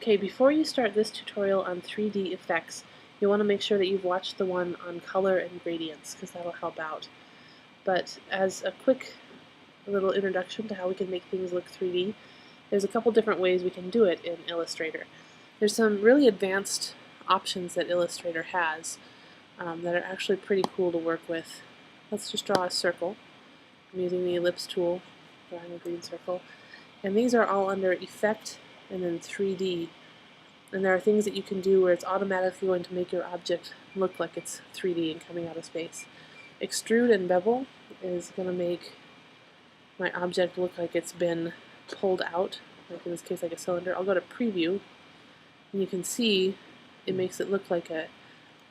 Okay, before you start this tutorial on 3D effects, you want to make sure that you've watched the one on color and gradients, because that'll help out. But as a quick little introduction to how we can make things look 3D, there's a couple different ways we can do it in Illustrator. There's some really advanced options that Illustrator has that are actually pretty cool to work with. Let's just draw a circle. I'm using the ellipse tool, drawing a green circle. And these are all under Effect and then 3D. And there are things that you can do where it's automatically going to make your object look like it's 3D and coming out of space. Extrude and bevel is going to make my object look like it's been pulled out, like in this case like a cylinder. I'll go to Preview, and you can see it makes it look like a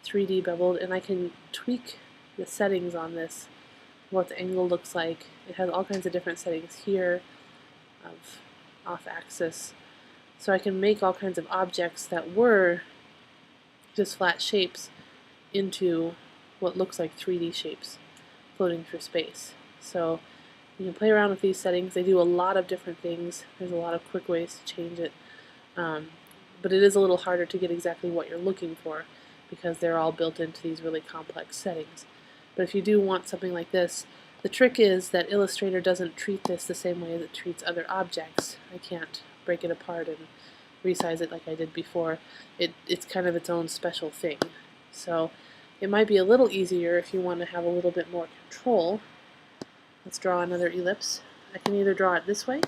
3D beveled, and I can tweak the settings on this, what the angle looks like. It has all kinds of different settings here of off-axis. So I can make all kinds of objects that were just flat shapes into what looks like 3D shapes floating through space. So you can play around with these settings. They do a lot of different things. There's a lot of quick ways to change it. But it is a little harder to get exactly what you're looking for because they're all built into these really complex settings. But if you do want something like this, the trick is that Illustrator doesn't treat this the same way as it treats other objects. I can't break it apart and resize it like I did before. It's kind of its own special thing. So it might be a little easier if you want to have a little bit more control. Let's draw another ellipse. I can either draw it this way,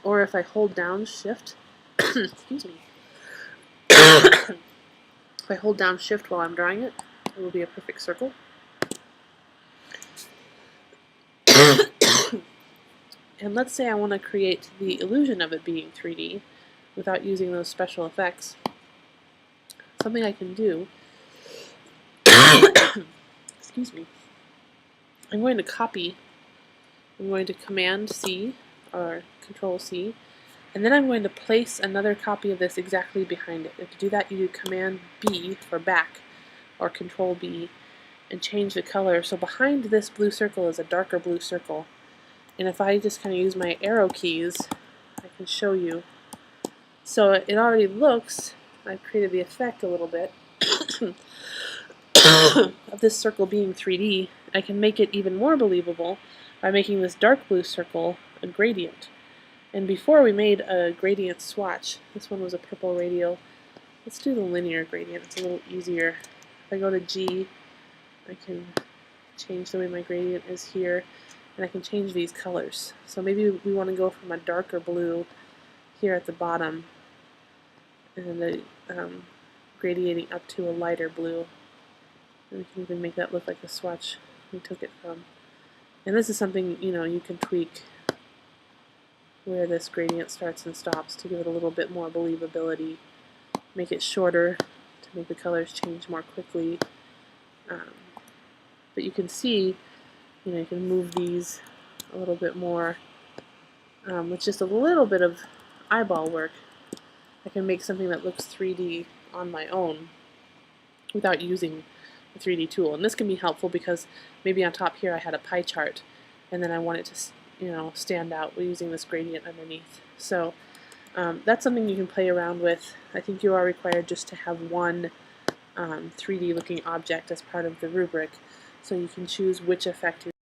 or if I hold down Shift, excuse me, if I hold down Shift while I'm drawing it, it will be a perfect circle. And let's say I want to create the illusion of it being 3D without using those special effects. Something I can do, excuse me, I'm going to copy, I'm going to Command C or Control C, and then I'm going to place another copy of this exactly behind it. And to do that, you do Command B for back or Control B and change the color. So behind this blue circle is a darker blue circle. And if I just kind of use my arrow keys, I can show you. So it already looks, I've created the effect a little bit of this circle being 3D. I can make it even more believable by making this dark blue circle a gradient. And before we made a gradient swatch. This one was a purple radial. Let's do the linear gradient. It's a little easier. If I go to G, I can change the way my gradient is here. And I can change these colors. So maybe we want to go from a darker blue here at the bottom and then gradiating up to a lighter blue. And we can even make that look like the swatch we took it from. And this is something, you can tweak where this gradient starts and stops to give it a little bit more believability. Make it shorter to make the colors change more quickly. But you can see, you can move these a little bit more with just a little bit of eyeball work. I can make something that looks 3D on my own without using the 3D tool. And this can be helpful because maybe on top here I had a pie chart and then I want it to stand out using this gradient underneath. So that's something you can play around with. I think you are required just to have one 3D looking object as part of the rubric, so you can choose which effect